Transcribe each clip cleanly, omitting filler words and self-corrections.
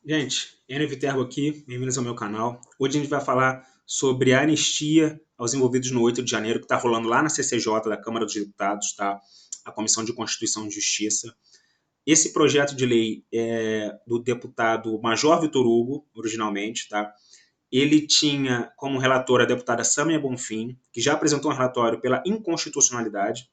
Gente, Enio Viterbo aqui, bem-vindos ao meu canal. Hoje a gente vai falar sobre a anistia aos envolvidos no 8 de janeiro, que está rolando lá na CCJ da Câmara dos Deputados, tá? A Comissão de Constituição e Justiça. Esse projeto de lei é do deputado Major Vitor Hugo, originalmente, tá? Ele tinha como relatora a deputada Sâmia Bonfim, que já apresentou um relatório pela inconstitucionalidade,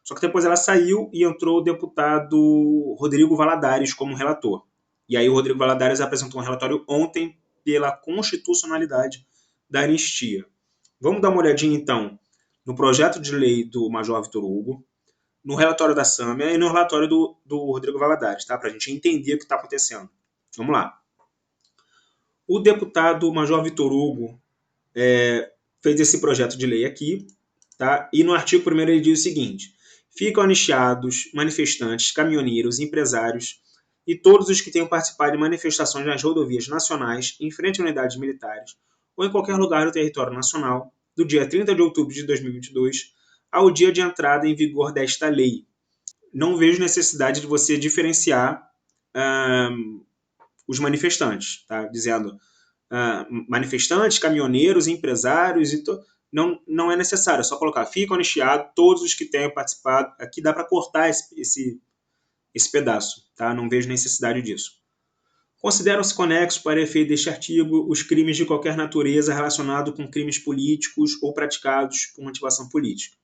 só que depois ela saiu e entrou o deputado Rodrigo Valadares como relator. E aí o Rodrigo Valadares apresentou um relatório ontem pela constitucionalidade da anistia. Vamos dar uma olhadinha, então, no projeto de lei do Major Vitor Hugo, no relatório da Sâmia e no relatório do Rodrigo Valadares, tá? Para a gente entender o que está acontecendo. Vamos lá. O deputado Major Vitor Hugo fez esse projeto de lei aqui, tá? E no artigo 1º ele diz o seguinte: ficam anistiados manifestantes, caminhoneiros, empresários e todos os que tenham participado de manifestações nas rodovias nacionais em frente a unidades militares ou em qualquer lugar do território nacional, do dia 30 de outubro de 2022 ao dia de entrada em vigor desta lei. Não vejo necessidade de você diferenciar os manifestantes, tá? Dizendo manifestantes, caminhoneiros, empresários e não é necessário, é só colocar ficam anistiados todos os que tenham participado. Aqui dá para cortar esse pedaço, tá? Não vejo necessidade disso. Consideram-se conexos para efeito deste artigo os crimes de qualquer natureza relacionados com crimes políticos ou praticados por motivação política.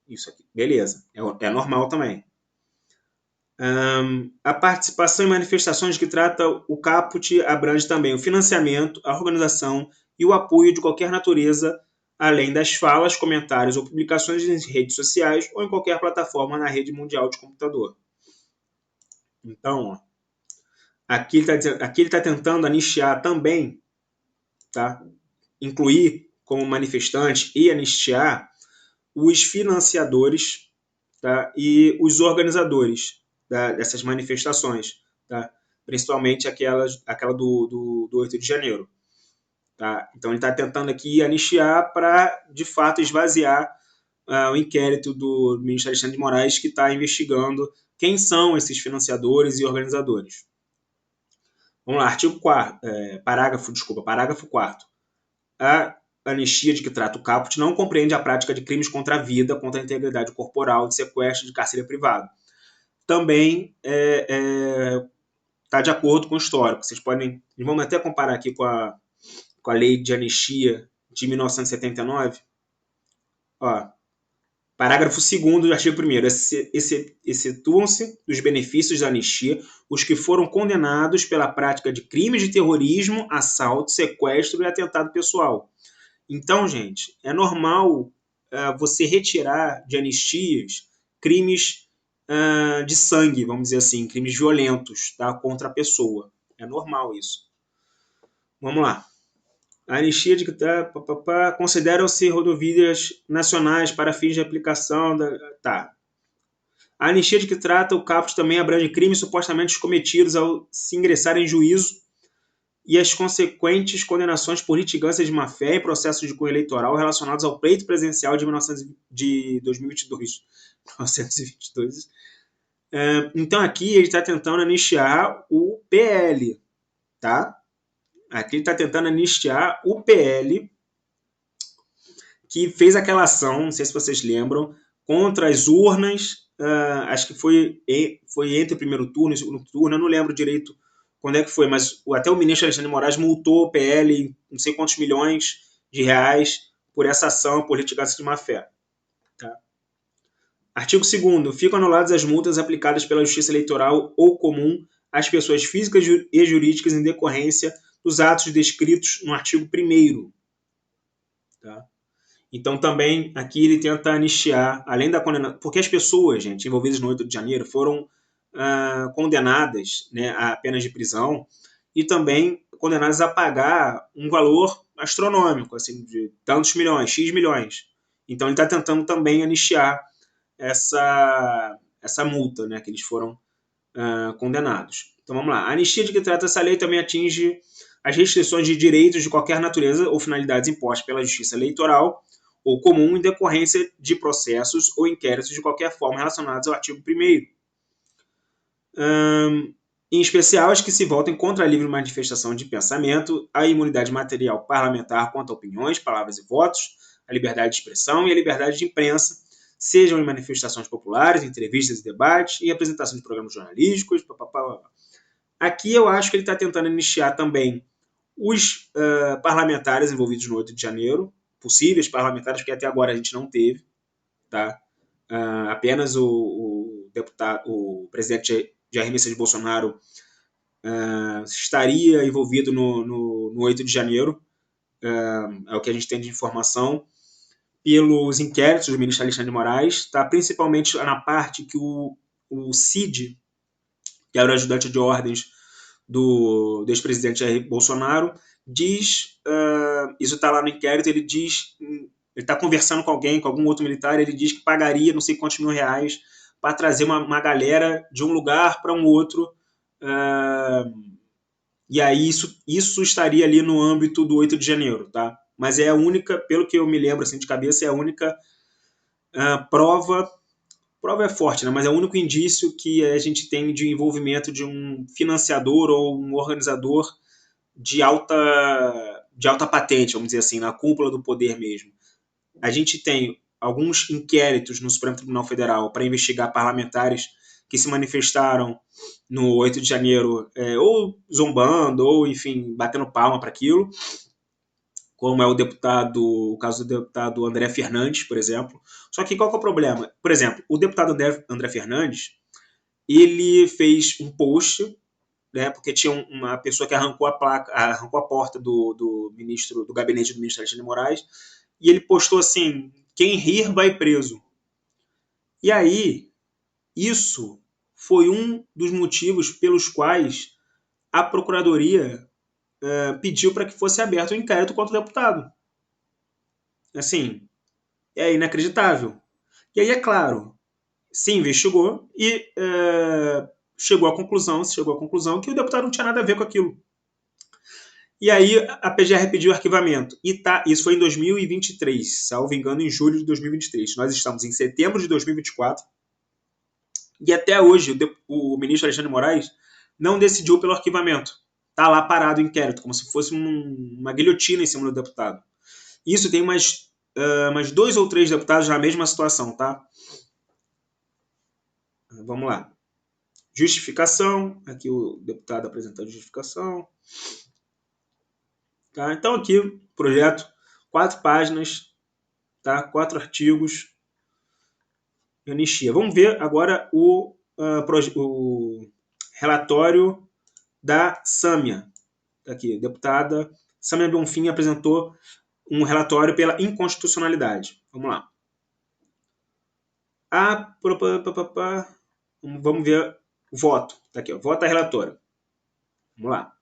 Isso aqui, beleza, é normal também. A participação em manifestações que trata o caput abrange também o financiamento, a organização e o apoio de qualquer natureza, além das falas, comentários ou publicações em redes sociais ou em qualquer plataforma na rede mundial de computador. Então, ó, aqui ele está tentando anistiar também, tá? Incluir como manifestante e anistiar os financiadores, tá? E os organizadores dessas manifestações, tá? Principalmente aquela do 8 de janeiro. Tá? Então ele está tentando aqui anistiar para, de fato, esvaziar o inquérito do ministro Alexandre de Moraes, que está investigando quem são esses financiadores e organizadores. Vamos lá, parágrafo 4º. A anistia de que trata o caput não compreende a prática de crimes contra a vida, contra a integridade corporal, de sequestro, de cárcere privado. Também está de acordo com o histórico. Vocês podem, vamos até comparar aqui com a lei de anistia de 1979. Ó, parágrafo 2º do artigo 1º. Excetuam-se dos benefícios da anistia os que foram condenados pela prática de crimes de terrorismo, assalto, sequestro e atentado pessoal. Então, gente, é normal você retirar de anistias crimes de sangue, vamos dizer assim, crimes violentos, tá, contra a pessoa. É normal isso. Vamos lá. A anistia de que consideram-se rodovias nacionais para fins de aplicação tá. A anistia de que trata o caput também abrange crimes supostamente cometidos ao se ingressar em juízo e as consequentes condenações por litigância de má-fé e processos de cunho eleitoral relacionados ao pleito presidencial de 2022. 1922. Então aqui ele está tentando anistiar o PL, tá? Aqui ele está tentando anistiar o PL que fez aquela ação, não sei se vocês lembram, contra as urnas, acho que foi entre o primeiro turno e o segundo turno, eu não lembro direito quando é que foi, mas até o ministro Alexandre de Moraes multou o PL em não sei quantos milhões de reais por essa ação, por litigância de má-fé. Tá? Artigo 2º. Ficam anuladas as multas aplicadas pela Justiça Eleitoral ou comum às pessoas físicas e jurídicas em decorrência dos atos descritos no artigo 1º. Tá? Então, também, aqui ele tenta anistiar, além da condenação, porque as pessoas, gente, envolvidas no 8 de janeiro foram condenadas, né, a penas de prisão e também condenadas a pagar um valor astronômico, assim, de tantos milhões, X milhões. Então, ele está tentando também anistiar essa multa, né, que eles foram condenados. Então, vamos lá. A anistia de que trata essa lei também atinge as restrições de direitos de qualquer natureza ou finalidades impostas pela Justiça Eleitoral ou comum em decorrência de processos ou inquéritos de qualquer forma relacionados ao artigo 1º. em especial as que se voltem contra a livre manifestação de pensamento, a imunidade material parlamentar quanto a opiniões, palavras e votos, a liberdade de expressão e a liberdade de imprensa, sejam em manifestações populares, entrevistas e debates, e apresentação de programas jornalísticos, papapá. Aqui eu acho que ele está tentando iniciar também os parlamentares envolvidos no 8 de janeiro, possíveis parlamentares, porque até agora a gente não teve, tá? Apenas o deputado, o presidente Jair Messias Bolsonaro estaria envolvido no 8 de janeiro, é o que a gente tem de informação, pelos inquéritos do ministro Alexandre de Moraes, tá? Principalmente na parte que o Cid, que era o ajudante de ordens do ex-presidente Jair Bolsonaro, diz, isso está lá no inquérito, ele diz, ele está conversando com alguém, com algum outro militar, ele diz que pagaria não sei quantos mil reais para trazer uma galera de um lugar para um outro, e aí isso estaria ali no âmbito do 8 de janeiro, tá? Mas é a única, pelo que eu me lembro assim de cabeça, é a única prova é forte, né? Mas é o único indício que a gente tem de envolvimento de um financiador ou um organizador de alta patente, vamos dizer assim, na cúpula do poder mesmo. A gente tem alguns inquéritos no Supremo Tribunal Federal para investigar parlamentares que se manifestaram no 8 de janeiro, ou zombando, ou, enfim, batendo palma para aquilo, como é o caso do deputado André Fernandes, por exemplo. Só que qual que é o problema? Por exemplo, o deputado André Fernandes, ele fez um post, né, porque tinha uma pessoa que arrancou a porta do ministro, do gabinete do ministro Alexandre de Moraes, e ele postou assim: quem rir vai preso. E aí, isso foi um dos motivos pelos quais a Procuradoria pediu para que fosse aberto um inquérito contra o deputado. Assim, é inacreditável. E aí, é claro, se investigou e chegou à conclusão que o deputado não tinha nada a ver com aquilo. E aí a PGR pediu arquivamento. Isso foi em 2023, salvo engano, em julho de 2023. Nós estamos em setembro de 2024 e até hoje o ministro Alexandre de Moraes não decidiu pelo arquivamento. Está lá parado o inquérito, como se fosse uma guilhotina em cima do deputado. Isso tem mais 2 ou 3 deputados na mesma situação, tá? Vamos lá. Justificação. Aqui o deputado apresentando justificação. Tá? Então aqui, projeto, 4 páginas, tá? 4 artigos, anistia. Vamos ver agora o relatório da Sâmia. Tá aqui, deputada Sâmia Bonfim apresentou um relatório pela inconstitucionalidade. Vamos lá. Vamos ver o voto. Tá aqui, ó, voto da relatora. Vamos lá.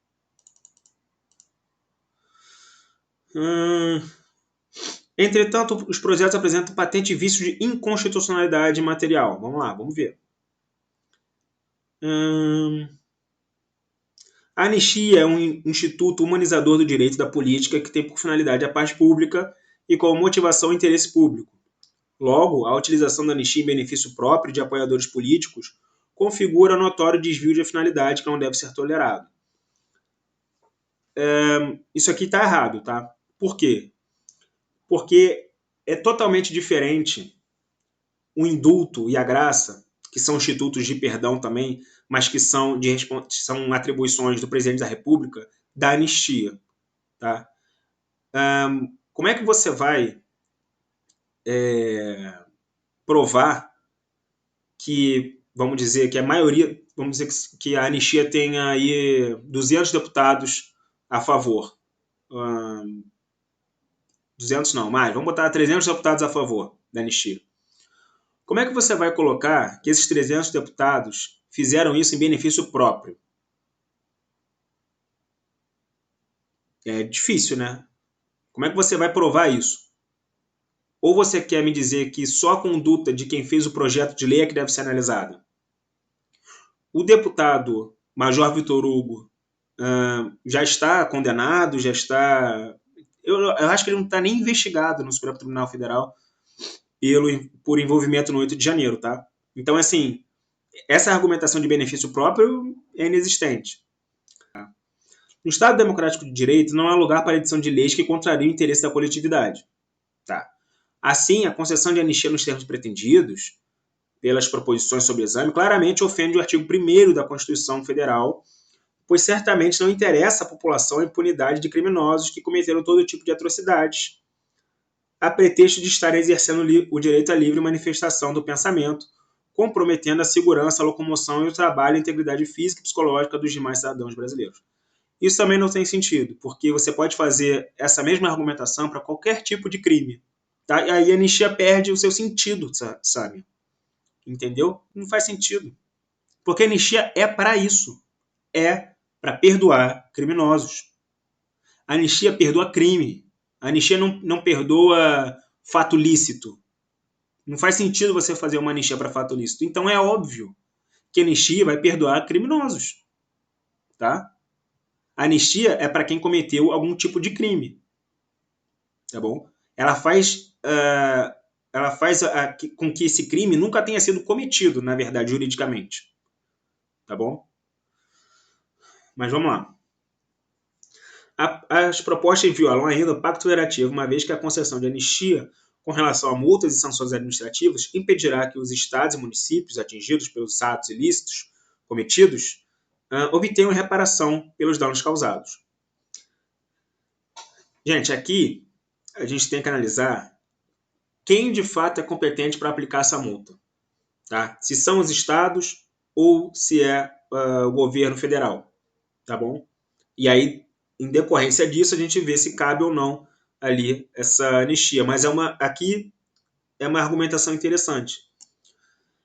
Entretanto, os projetos apresentam patente vício de inconstitucionalidade material. Vamos lá, vamos ver. A anistia é um instituto humanizador do direito da política que tem por finalidade a paz pública e com motivação o interesse público. Logo, a utilização da anistia em benefício próprio de apoiadores políticos configura notório desvio de finalidade que não deve ser tolerado. Isso aqui está errado, tá? Por quê? Porque é totalmente diferente o indulto e a graça, que são institutos de perdão também, mas que são atribuições do presidente da República, da anistia. Tá? Como é que você vai provar que, vamos dizer, que a maioria, vamos dizer que a anistia tenha aí 200 deputados a favor? 200 não, mais, vamos botar 300 deputados a favor da anistia. Como é que você vai colocar que esses 300 deputados fizeram isso em benefício próprio? É difícil, né? Como é que você vai provar isso? Ou você quer me dizer que só a conduta de quem fez o projeto de lei é que deve ser analisada? O deputado Major Vitor Hugo já está condenado, já está... Eu acho que ele não está nem investigado no Supremo Tribunal Federal por envolvimento no 8 de janeiro, tá? Então, assim, essa argumentação de benefício próprio é inexistente. No Estado Democrático de Direito, não há lugar para a edição de leis que contrariem o interesse da coletividade. Tá? Assim, a concessão de anistia nos termos pretendidos pelas proposições sob exame claramente ofende o artigo 1º da Constituição Federal, pois certamente não interessa à população a impunidade de criminosos que cometeram todo tipo de atrocidades, a pretexto de estarem exercendo o direito à livre manifestação do pensamento, comprometendo a segurança, a locomoção e o trabalho e a integridade física e psicológica dos demais cidadãos brasileiros. Isso também não tem sentido, porque você pode fazer essa mesma argumentação para qualquer tipo de crime. Tá? E aí a anistia perde o seu sentido, sabe? Entendeu? Não faz sentido. Porque a anistia é para isso. É para perdoar criminosos. A anistia perdoa crime. A anistia não perdoa fato lícito. Não faz sentido você fazer uma anistia para fato lícito. Então é óbvio que a anistia vai perdoar criminosos. Tá? A anistia é para quem cometeu algum tipo de crime. Tá bom? Ela faz com que esse crime nunca tenha sido cometido, na verdade, juridicamente. Tá bom? Mas vamos lá. As propostas violam ainda o Pacto Federativo, uma vez que a concessão de anistia com relação a multas e sanções administrativas impedirá que os estados e municípios atingidos pelos atos ilícitos cometidos obtenham reparação pelos danos causados. Gente, aqui a gente tem que analisar quem de fato é competente para aplicar essa multa. Tá? Se são os estados ou se é o governo federal. Tá bom? E aí, em decorrência disso, a gente vê se cabe ou não ali essa anistia. Mas aqui é uma argumentação interessante.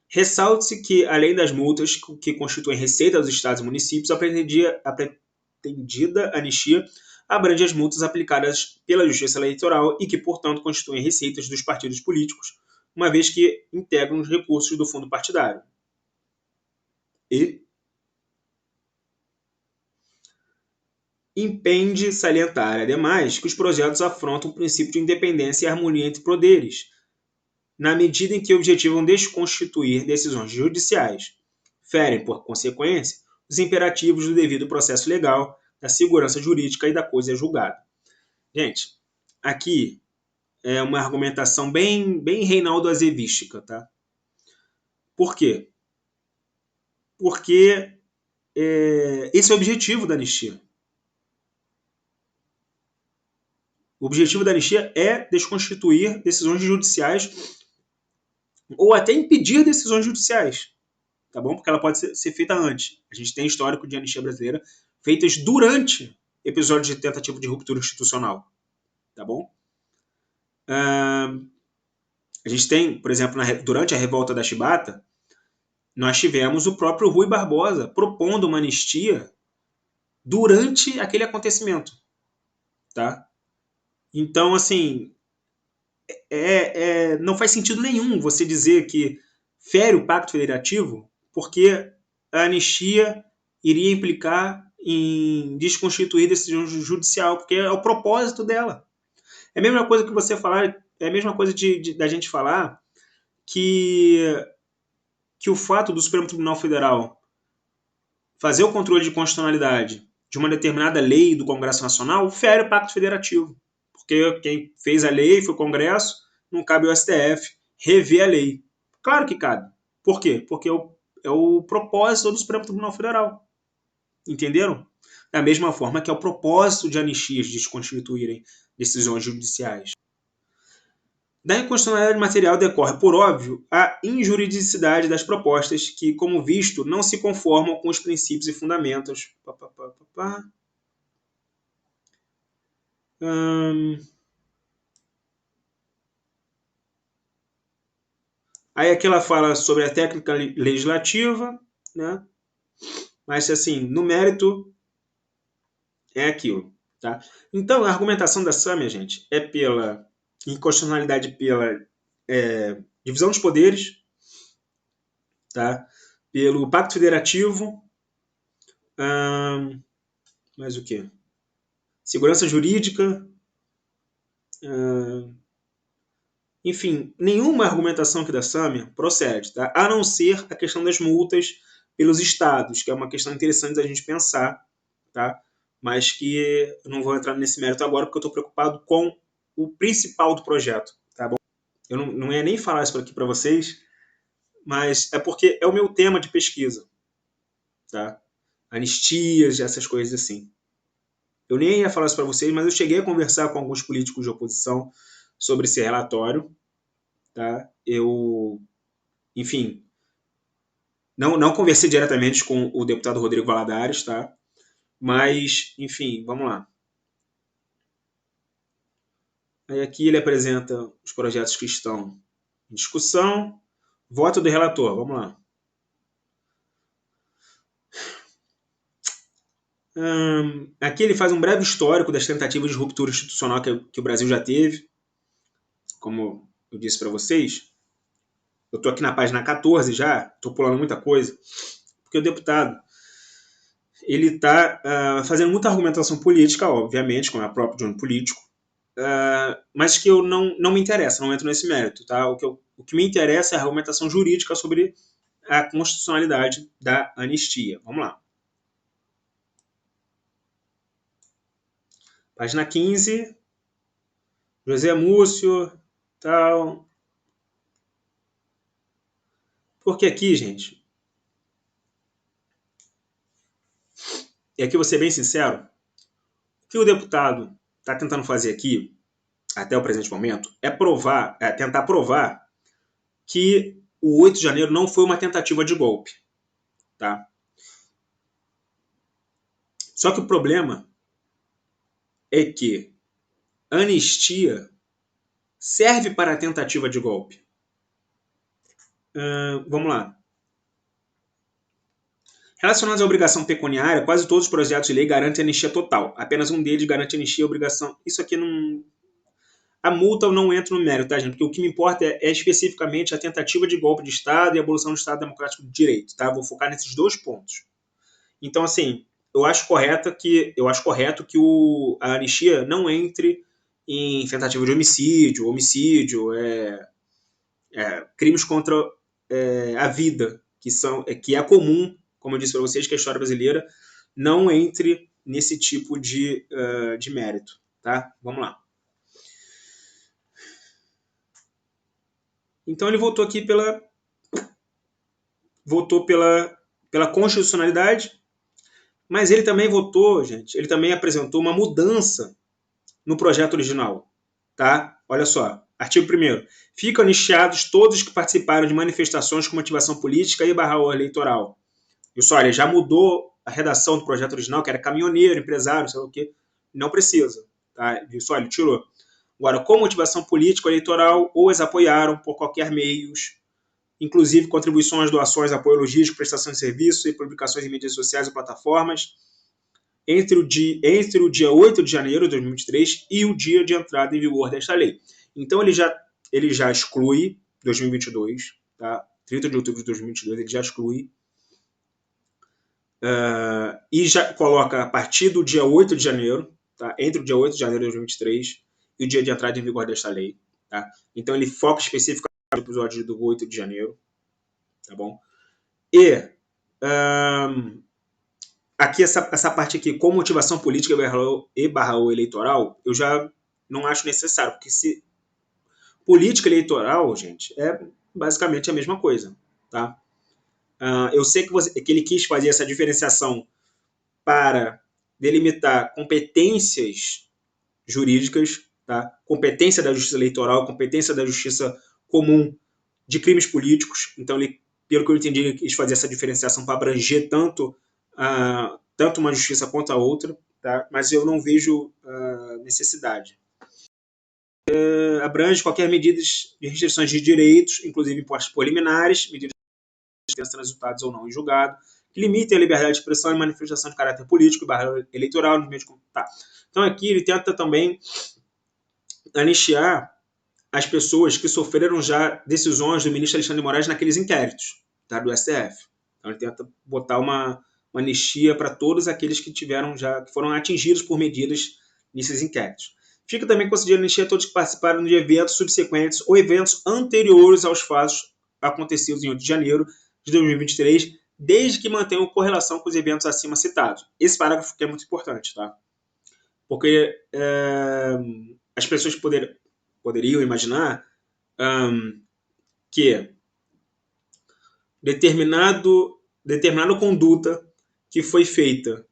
Ressalte-se que, além das multas que constituem receita dos estados e municípios, a pretendida anistia abrange as multas aplicadas pela Justiça Eleitoral e que, portanto, constituem receitas dos partidos políticos, uma vez que integram os recursos do fundo partidário. E impende salientar, ademais, que os projetos afrontam o princípio de independência e harmonia entre poderes, na medida em que objetivam desconstituir decisões judiciais. Ferem, por consequência, os imperativos do devido processo legal, da segurança jurídica e da coisa julgada. Gente, aqui é uma argumentação bem Reinaldo Azevística, tá? Por quê? Porque esse é o objetivo da anistia. O objetivo da anistia é desconstituir decisões judiciais ou até impedir decisões judiciais, tá bom? Porque ela pode ser feita antes. A gente tem histórico de anistia brasileira feitas durante episódios de tentativa de ruptura institucional, tá bom? A gente tem, por exemplo, durante a revolta da Chibata, nós tivemos o próprio Rui Barbosa propondo uma anistia durante aquele acontecimento, tá? Então, assim, não faz sentido nenhum você dizer que fere o Pacto Federativo porque a anistia iria implicar em desconstituir decisão judicial, porque é o propósito dela. É a mesma coisa que você falar, é a mesma coisa da gente falar que o fato do Supremo Tribunal Federal fazer o controle de constitucionalidade de uma determinada lei do Congresso Nacional fere o Pacto Federativo. Porque quem fez a lei foi o Congresso, não cabe ao STF rever a lei. Claro que cabe. Por quê? Porque é o propósito do Supremo Tribunal Federal. Entenderam? Da mesma forma que é o propósito de anistias desconstituírem decisões judiciais. Da inconstitucionalidade material decorre, por óbvio, a injuridicidade das propostas que, como visto, não se conformam com os princípios e fundamentos. Aí aqui ela fala sobre a técnica legislativa, né? Mas, assim, no mérito é aquilo, tá? Então, a argumentação da SAM, minha gente, é pela inconstitucionalidade pela divisão dos poderes, tá? Pelo Pacto Federativo, mais o quê? Segurança jurídica, Enfim, nenhuma argumentação aqui da Samia procede, tá? A não ser a questão das multas pelos estados, que é uma questão interessante da gente pensar, tá? Mas que eu não vou entrar nesse mérito agora, porque eu estou preocupado com o principal do projeto, tá bom? Eu não ia nem falar isso aqui para vocês, mas é porque é o meu tema de pesquisa, tá? Anistias, essas coisas assim. Eu nem ia falar isso para vocês, mas eu cheguei a conversar com alguns políticos de oposição sobre esse relatório, tá? Enfim, não conversei diretamente com o deputado Rodrigo Valadares, tá? Mas, enfim, vamos lá. Aí aqui ele apresenta os projetos que estão em discussão. Voto do relator, vamos lá. Aqui ele faz um breve histórico das tentativas de ruptura institucional que o Brasil já teve. Como eu disse para vocês, eu estou aqui na página 14 já, estou pulando muita coisa, porque o deputado ele está fazendo muita argumentação política, obviamente, como é próprio de um político, mas que eu não me interessa, não entro nesse mérito. Tá? O que me interessa é a argumentação jurídica sobre a constitucionalidade da anistia. Vamos lá. Página 15, José Múcio, tal. Porque aqui, gente, e aqui eu vou ser bem sincero, o que o deputado está tentando fazer aqui, até o presente momento, é tentar provar que o 8 de janeiro não foi uma tentativa de golpe. Tá? Só que o problema é que a anistia serve para a tentativa de golpe. Vamos lá. Relacionados à obrigação pecuniária, quase todos os projetos de lei garantem anistia total. Apenas um deles garante anistia e obrigação. Isso aqui não. A multa eu não entro no mérito, tá, gente? Porque o que me importa é especificamente a tentativa de golpe de Estado e a abolição do Estado Democrático de Direito, tá? Vou focar nesses dois pontos. Então, assim, eu acho correto que a anistia não entre em tentativa de homicídio, crimes contra a vida, que é comum, como eu disse para vocês, que a história brasileira não entre nesse tipo de mérito. Tá? Vamos lá. Então ele votou aqui pela constitucionalidade, mas ele também votou, gente, ele também apresentou uma mudança no projeto original. Tá? Olha só, artigo 1º. Ficam anistiados todos que participaram de manifestações com motivação política e barra eleitoral. Isso, olha, já mudou a redação do projeto original, que era caminhoneiro, empresário, sei lá o quê. Não precisa. Tá? Isso, olha, tirou. Agora, com motivação política ou eleitoral, ou as apoiaram por qualquer meios, inclusive contribuições, doações, apoio logístico, prestação de serviços e publicações em mídias sociais e plataformas, entre o dia 8 de janeiro de 2023 e o dia de entrada em vigor desta lei. Então, ele já exclui 2022, tá? 30 de outubro de 2022, ele já exclui e já coloca a partir do dia 8 de janeiro, tá? Entre o dia 8 de janeiro de 2023 e o dia de entrada em vigor desta lei. Tá? Então ele foca especificamente no episódio do 8 de janeiro. Tá bom? E aqui essa parte aqui, com motivação política e barra ou eleitoral, eu já não acho necessário, porque se política eleitoral, gente, é basicamente a mesma coisa. Tá? Eu sei que ele quis fazer essa diferenciação para delimitar competências jurídicas, tá? Competência da justiça eleitoral, competência da justiça comum de crimes políticos. Então, pelo que eu entendi, ele quis fazer essa diferenciação para abranger tanto uma justiça quanto a outra, tá? Mas eu não vejo necessidade. Abrange qualquer medida de restrições de direitos, inclusive impostos preliminares, medidas que tenham transitados ou não em julgado, que limitem a liberdade de expressão e manifestação de caráter político e barra eleitoral no meio de... Tá. Então aqui ele tenta também anistiar as pessoas que sofreram já decisões do ministro Alexandre de Moraes naqueles inquéritos, tá, do STF. Então ele tenta botar uma anistia para todos aqueles que foram atingidos por medidas nesses inquéritos. Fica também concedida anistia a todos que participaram de eventos subsequentes ou eventos anteriores aos fatos acontecidos em 8 de janeiro de 2023, desde que mantenham correlação com os eventos acima citados. Esse parágrafo que é muito importante, tá? Porque as pessoas poderiam imaginar que determinada conduta que foi feita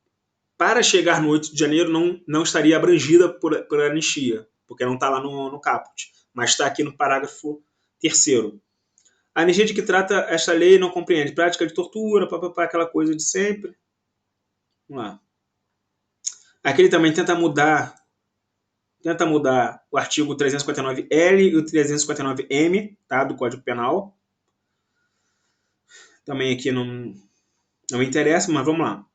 para chegar no 8 de janeiro não estaria abrangida por anistia, porque não está lá no caput, mas está aqui no parágrafo 3º. A anistia de que trata esta lei não compreende prática de tortura, aquela coisa de sempre. Vamos lá. Aqui ele também tenta mudar o artigo 359L e o 359M, tá, do Código Penal. Também aqui não me interessa, mas vamos lá.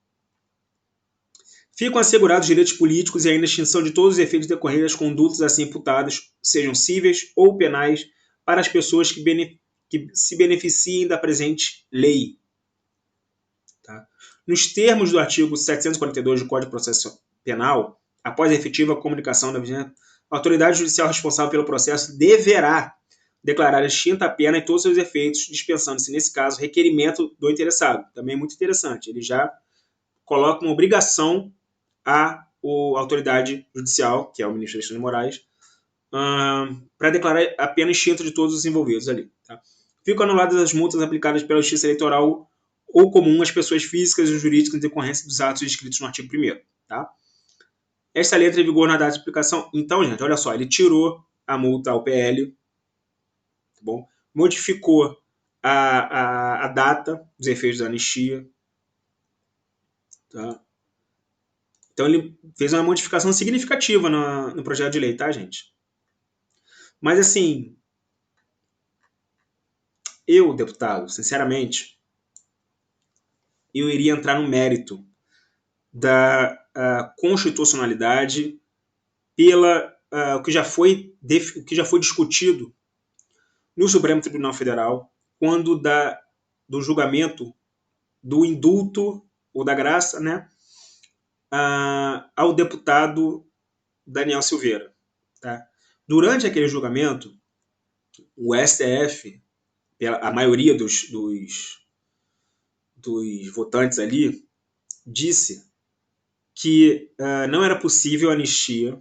Ficam assegurados direitos políticos e ainda a extinção de todos os efeitos decorrentes das condutas assim imputadas, sejam cíveis ou penais, para as pessoas que se beneficiem da presente lei. Tá? Nos termos do artigo 742 do Código de Processo Penal, após a efetiva comunicação da vigência, a autoridade judicial responsável pelo processo deverá declarar extinta a pena e todos os seus efeitos, dispensando-se, nesse caso, requerimento do interessado. Também é muito interessante. Ele já coloca uma obrigação à autoridade judicial, que é o ministro Alexandre de Moraes, para declarar a pena extinta de todos os envolvidos ali. Tá? Ficam anuladas as multas aplicadas pela Justiça Eleitoral ou comum às pessoas físicas e jurídicas em decorrência dos atos descritos no artigo 1º. Tá? Esta lei entra em vigor na data de aplicação. Então, gente, olha só, ele tirou a multa ao PL, tá bom? Modificou a data dos efeitos da anistia. Tá? Então, ele fez uma modificação significativa no projeto de lei, tá, gente? Mas, assim, eu, deputado, sinceramente, eu iria entrar no mérito da constitucionalidade pela o que já foi discutido no Supremo Tribunal Federal quando do julgamento do indulto ou da graça, né, ao deputado Daniel Silveira. Tá? Durante aquele julgamento, o STF, a maioria dos votantes ali, disse que não era possível anistia,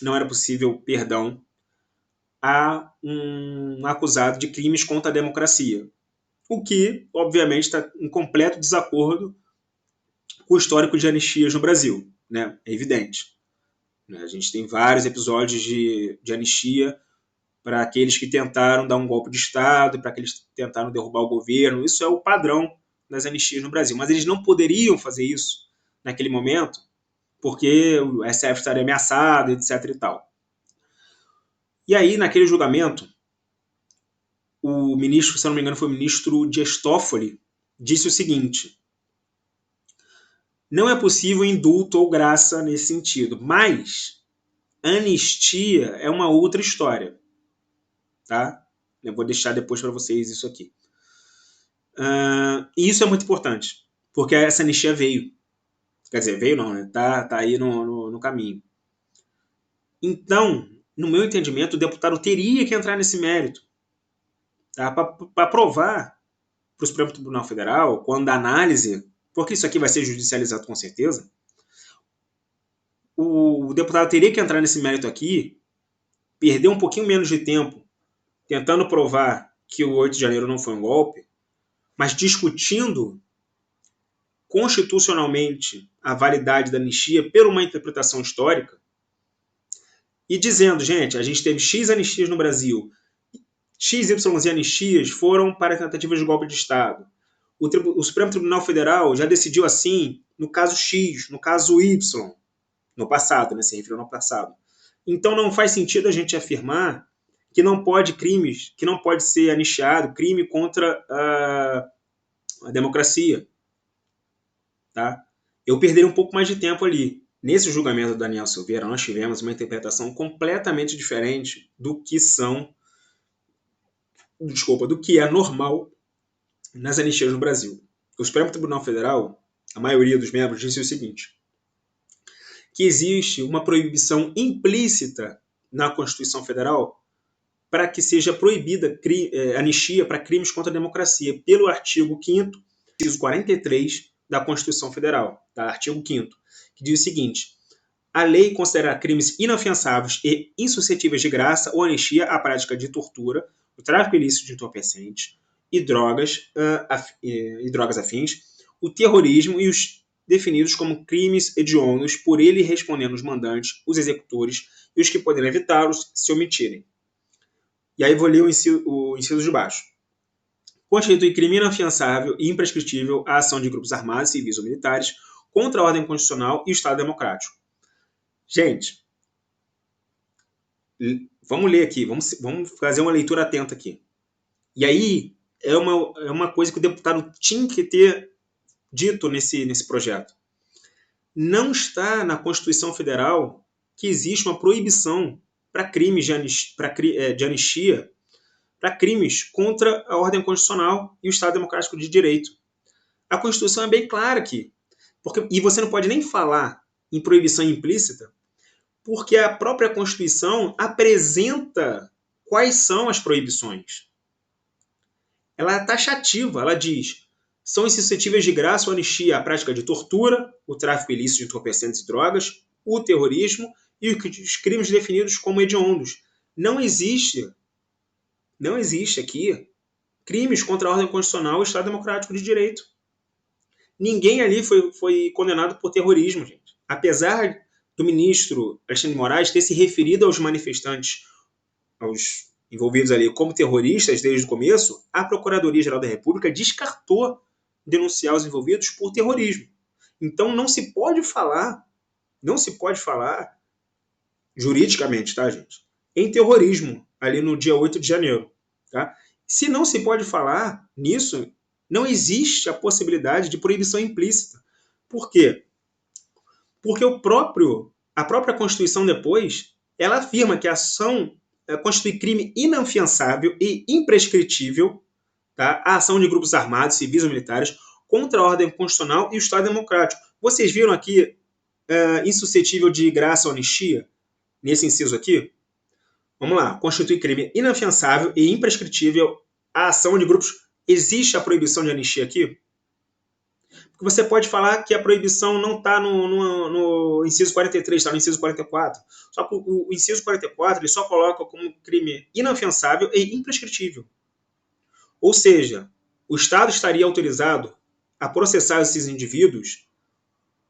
não era possível perdão a um acusado de crimes contra a democracia. O que, obviamente, está em completo desacordo com o histórico de anistias no Brasil. Né? É evidente. A gente tem vários episódios de anistia para aqueles que tentaram dar um golpe de Estado, para aqueles que tentaram derrubar o governo. Isso é o padrão das anistias no Brasil. Mas eles não poderiam fazer isso naquele momento, porque o STF estaria ameaçado, etc. e tal. E aí, naquele julgamento, o ministro, se eu não me engano, foi o ministro Dias Toffoli, disse o seguinte: não é possível indulto ou graça nesse sentido, mas anistia é uma outra história. Tá? Eu vou deixar depois para vocês isso aqui. E isso é muito importante, porque essa anistia veio. Quer dizer, veio não, né? Tá aí no caminho. Então, no meu entendimento, o deputado teria que entrar nesse mérito, tá? Para provar para o Supremo Tribunal Federal, quando a análise, porque isso aqui vai ser judicializado com certeza, o deputado teria que entrar nesse mérito aqui, perder um pouquinho menos de tempo tentando provar que o 8 de janeiro não foi um golpe, mas discutindo constitucionalmente a validade da anistia por uma interpretação histórica e dizendo, gente, a gente teve X anistias no Brasil, XYZ anistias foram para tentativas de golpe de Estado. O Supremo Tribunal Federal já decidiu assim no caso X, no caso Y, no passado, né, se referiu no passado. Então não faz sentido a gente afirmar que não pode que não pode ser anistiado crime contra a democracia. Tá? Eu perderia um pouco mais de tempo ali. Nesse julgamento do Daniel Silveira, nós tivemos uma interpretação completamente diferente do que é normal nas anistias no Brasil. O Supremo Tribunal Federal, a maioria dos membros, disse o seguinte: que existe uma proibição implícita na Constituição Federal para que seja proibida anistia para crimes contra a democracia, pelo artigo 5º, inciso 43 da Constituição Federal, tá? Artigo 5º, que diz o seguinte: a lei considera crimes inafiançáveis e insuscetíveis de graça ou anistia a prática de tortura, o tráfico ilícito de entorpecentes e drogas afins, o terrorismo e os definidos como crimes hediondos, por ele respondendo os mandantes, os executores e os que poderem evitá-los se omitirem. E aí vou ler o inciso de baixo. Constitui crime inafiançável e imprescritível a ação de grupos armados, civis ou militares contra a ordem constitucional e o Estado democrático. Gente, vamos ler aqui, vamos fazer uma leitura atenta aqui. E aí é uma coisa que o deputado tinha que ter dito nesse projeto. Não está na Constituição Federal que existe uma proibição para crimes de anistia, para crimes contra a ordem constitucional e o Estado democrático de direito. A Constituição é bem clara aqui. E você não pode nem falar em proibição implícita, porque a própria Constituição apresenta quais são as proibições. Ela é taxativa, ela diz: são insuscetíveis de graça ou anistia a prática de tortura, o tráfico ilícito de entorpecentes e drogas, o terrorismo e os crimes definidos como hediondos. Não existe aqui crimes contra a ordem constitucional e o Estado democrático de direito. Ninguém ali foi condenado por terrorismo, gente. Apesar do ministro Alexandre de Moraes ter se referido aos manifestantes, aos envolvidos ali como terroristas desde o começo, a Procuradoria-Geral da República descartou denunciar os envolvidos por terrorismo. Então não se pode falar juridicamente, tá, gente, em terrorismo ali no dia 8 de janeiro. Tá? Se não se pode falar nisso, não existe a possibilidade de proibição implícita. Por quê? Porque a própria Constituição depois, ela afirma que a ação constitui crime inafiançável e imprescritível, tá? A ação de grupos armados, civis ou militares contra a ordem constitucional e o Estado democrático. Vocês viram aqui insuscetível de graça ou anistia? Nesse inciso aqui? Vamos lá. Constitui crime inafiançável e imprescritível a ação de grupos. Existe a proibição de anistia aqui? Porque você pode falar que a proibição não está no inciso 43, está no inciso 44. Só que o inciso 44 ele só coloca como crime inafiançável e imprescritível. Ou seja, o Estado estaria autorizado a processar esses indivíduos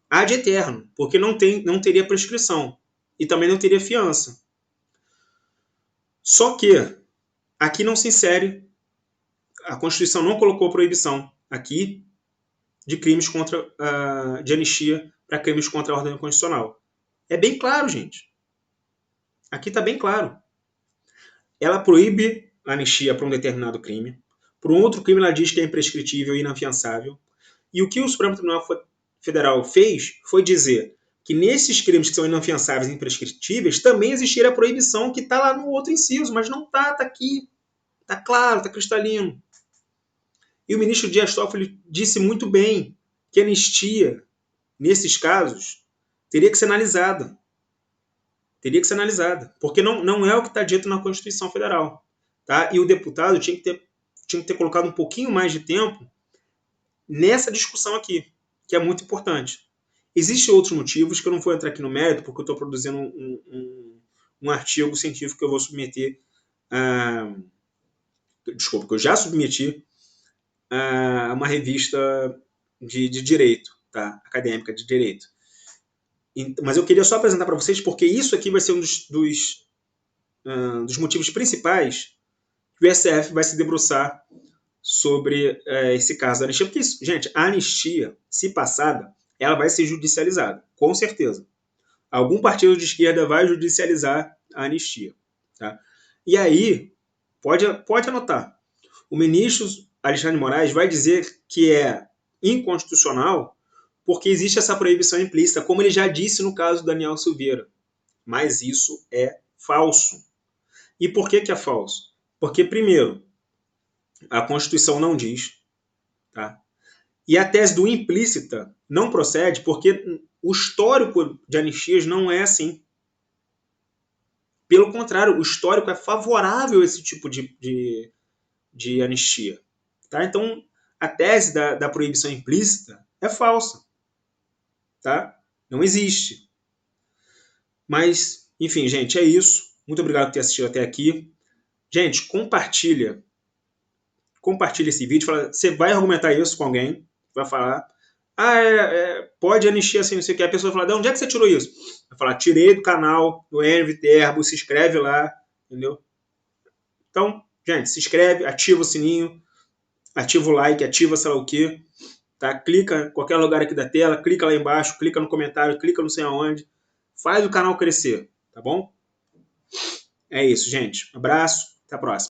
ad eterno, porque não teria prescrição e também não teria fiança. Só que aqui não se insere, a Constituição não colocou proibição aqui de crimes de anistia para crimes contra a ordem constitucional. É bem claro, gente. Aqui está bem claro. Ela proíbe a anistia para um determinado crime. Para um outro crime, ela diz que é imprescritível e inafiançável. E o que o Supremo Tribunal Federal fez foi dizer que nesses crimes que são inafiançáveis e imprescritíveis também existiria a proibição que está lá no outro inciso, mas não está, está aqui. Está claro, está cristalino. E o ministro Dias Toffoli disse muito bem que a anistia, nesses casos, teria que ser analisada. Teria que ser analisada. Porque não é o que está dito na Constituição Federal. Tá? E o deputado tinha que ter colocado um pouquinho mais de tempo nessa discussão aqui, que é muito importante. Existem outros motivos que eu não vou entrar aqui no mérito, porque eu estou produzindo um artigo científico que eu vou submeter desculpa, que eu já submeti a uma revista de direito, tá? Acadêmica de direito. Mas eu queria só apresentar para vocês, porque isso aqui vai ser um dos motivos principais que o STF vai se debruçar sobre esse caso da anistia. Porque, gente, a anistia, se passada, ela vai ser judicializada, com certeza. Algum partido de esquerda vai judicializar a anistia. Tá? E aí, pode anotar, o ministro Alexandre de Moraes vai dizer que é inconstitucional porque existe essa proibição implícita, como ele já disse no caso do Daniel Silveira. Mas isso é falso. E por que é falso? Porque, primeiro, a Constituição não diz, tá? E a tese do implícita não procede porque o histórico de anistias não é assim. Pelo contrário, o histórico é favorável a esse tipo de anistia. Tá? Então, a tese da proibição implícita é falsa. Tá? Não existe. Mas, enfim, gente, é isso. Muito obrigado por ter assistido até aqui. Gente, compartilha esse vídeo. Você vai argumentar isso com alguém, vai falar, pode anistia assim, não sei o que. A pessoa vai falar, de onde é que você tirou isso? Vai falar, tirei do canal do Henry Viterbo, se inscreve lá, entendeu? Então, gente, se inscreve, ativa o sininho, ativa o like, ativa sei lá o que, tá? Clica em qualquer lugar aqui da tela, clica lá embaixo, clica no comentário, clica não sei aonde, faz o canal crescer, tá bom? É isso, gente. Um abraço, até a próxima.